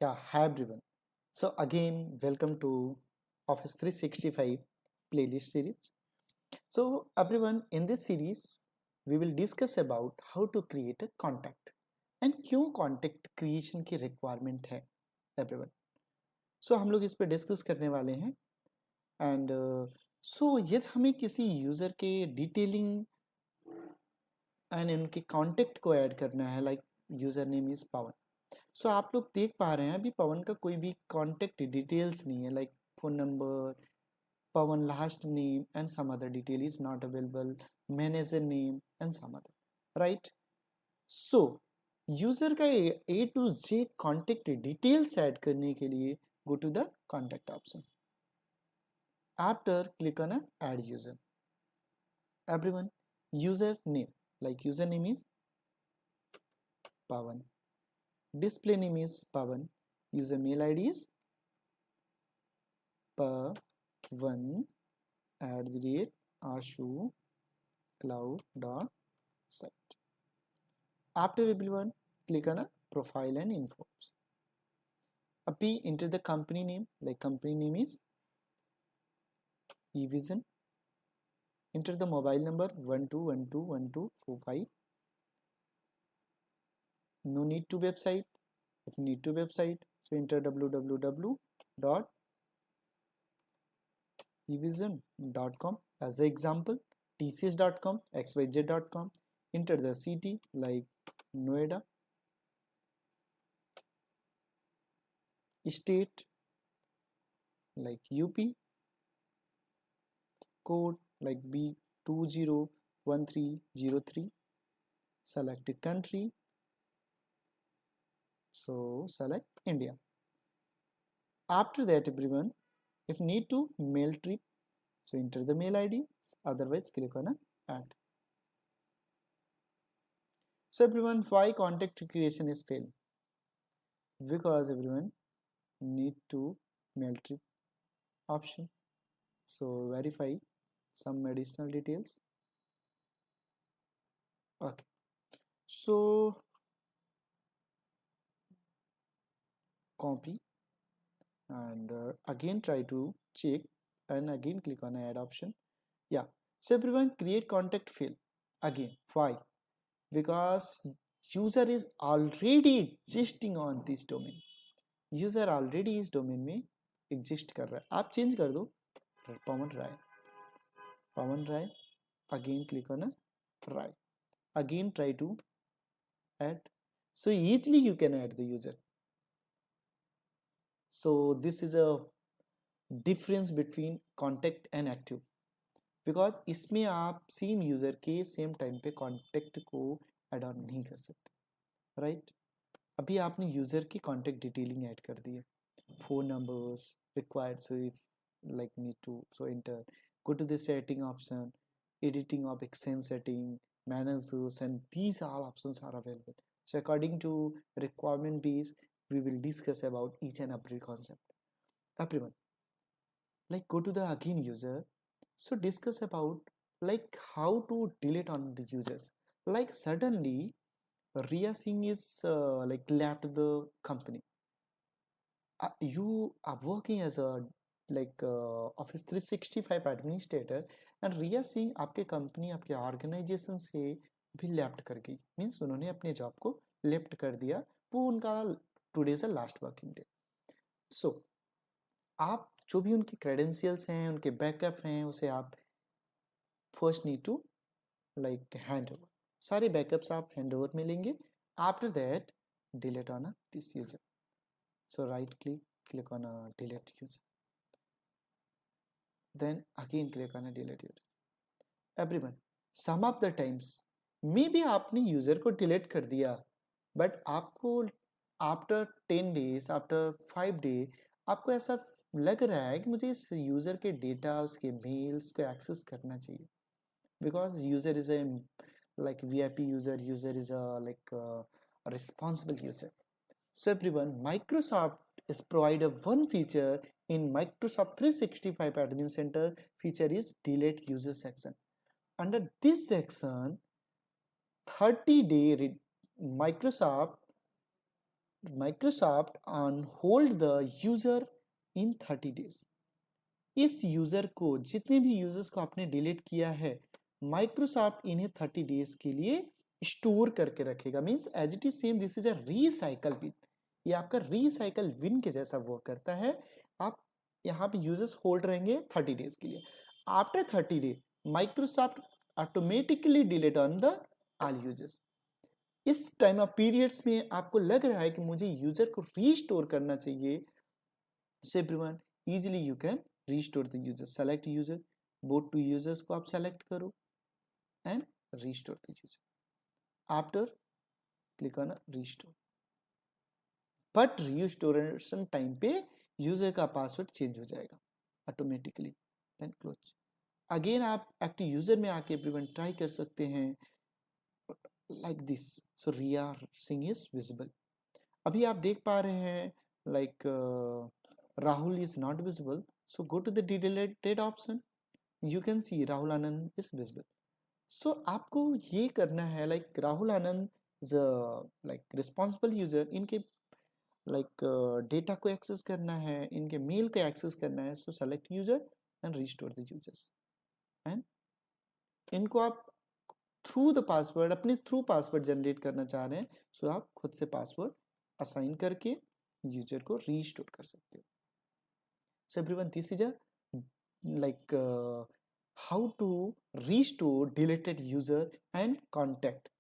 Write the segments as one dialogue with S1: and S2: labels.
S1: Yeah, hi everyone. So again, welcome to Office 365 playlist series. So everyone, in this series, we will discuss about how to create a contact and क्यों contact creation की requirement है everyone. So हम लोग इस पे discuss करने वाले हैं एंड यदि हमें किसी यूज़र के डिटेलिंग एंड उनके कॉन्टेक्ट को ऐड करना है लाइक यूज़र नेम इज़ पवन. सो आप लोग देख पा रहे हैं अभी पवन का कोई भी कॉन्टेक्ट डिटेल्स नहीं है like phone number, Pawan last name and some other detail is not available, manager name and some other, right. So user का A to Z contact details add करने के लिए go to the contact option. After click on add user. Everyone, user name like username is Pawan, display name is Pawan, user mail id is pavan@ashocloud.site. After everyone, click on a profile and info. Abhi enter the company name, like company name is evision. Enter the mobile number 12121245. No need to website. If need to website, so enter www.evision.com as an example, tcs.com, xyz.com. Enter the city like Noida, state like UP, code like B201303, select country, so select India. After that everyone, if need to mail trip, so enter the mail id, otherwise click on add. So everyone, why contact creation is fail? Because everyone need to mail trip option, so verify some additional details. Okay, so copy and again try to check and again click on add option. Yeah, so everyone, create contact fail again. Why? Because user is already existing on this domain. User already इस domain में exist कर रहा है. आप change कर दो Pawan Rai, Pawan Rai, again click on Rai, again try to add. so easily you can add the user. so this is a difference between contact and active, because इसमें आप सेम यूज़र के सेम टाइम पे कॉन्टेक्ट को ऐड ऑन नहीं कर सकते, right. अभी आपने यूज़र की कॉन्टेक्ट डिटेलिंग ऐड कर दी है, phone numbers required, so if like need to, so enter, go to the setting option, editing of extend setting, managers, and these all options are available. So according to requirement base, we will discuss about each and every concept. Everyone, like go to the again user, so discuss about like how to delete on the users. Like suddenly Ria Singh is like left the company. You are working as a like Office 365 administrator and रिया सिंह आपके company, आपके organisation से भी left कर गई, means उन्होंने अपने job को left कर दिया, वो उनका टुडे से लास्ट वर्किंग डे. सो आप जो भी उनके क्रेडेंशियल्स हैं, उनके बैकअप हैं, उसे आप first need to like hand over. सारे बैकअप्स आप हैंड ओवर में लेंगे. After that delete on this user, so right click on a delete user, then again click on a delete user. everyone, some of the times maybe आपने user को delete कर दिया, but आपको after 10 days, after 5 day, आपको ऐसा लग रहा है कि मुझे इस यूजर के डेटा, उसके मेल्स को एक्सेस करना चाहिए, because user is a like VIP user, user is a like a responsible user. So everyone, Microsoft is provide a one feature in Microsoft 365 Admin Center. Feature is delete user section. Under this section, 30-day Microsoft Microsoft on hold the user in 30 days. इस user को, जितने भी users को आपने delete किया है, Microsoft इन्हें 30 days के लिए स्टोर करके रखेगा। Means as it is same, this is a recycle bin. ये आपका रीसाइकल बिन के जैसा वर्क करता है। आप यहाँ पे यूजर्स होल्ड रहेंगे 30 डेज के लिए। After 30 day Microsoft automatically delete on the all users. इस टाइम ऑफ पीरियड्स में आपको लग रहा है कि मुझे यूजर को रीस्टोर करना चाहिए, so everyone easily you can restore the user. Select user, both two users को आप select करो and restore the user. After click on restore, but restoration time पे यूजर का पासवर्ड चेंज हो जाएगा ऑटोमेटिकली। Then close. अगेन आप active user में आके एवरीवन ट्राई कर सकते हैं like this. So Riya Singh is visible. अभी आप देख पा रहे हैं like Rahul is not visible, so go to the deleted option. You can see Rahul Anand is visible. So आपको ये करना है like Rahul Anand is a like responsible user, इनके like data को एक्सेस करना है, इनके मेल को एक्सेस करना है। So select user and restore the users, and इनको आप थ्रू द पासवर्ड, अपने थ्रू पासवर्ड जनरेट करना चाह रहे हैं, सो आप खुद से पासवर्ड असाइन करके यूजर को रीस्टोर कर सकते हो। So everyone, this is a like how to restore deleted user and contact,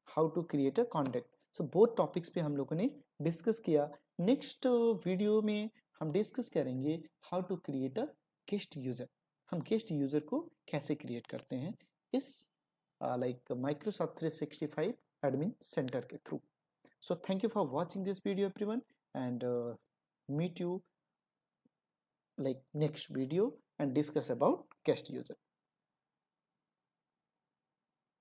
S1: how to create a contact. So both topics पे हम लोगों ने डिस्कस किया। नेक्स्ट वीडियो में हम डिस्कस करेंगे how to create a guest user। हम guest user को कैसे क्रिएट करते हैं इस like Microsoft 365 admin center के through. So thank you for watching this video everyone, and meet you like next video and discuss about guest user.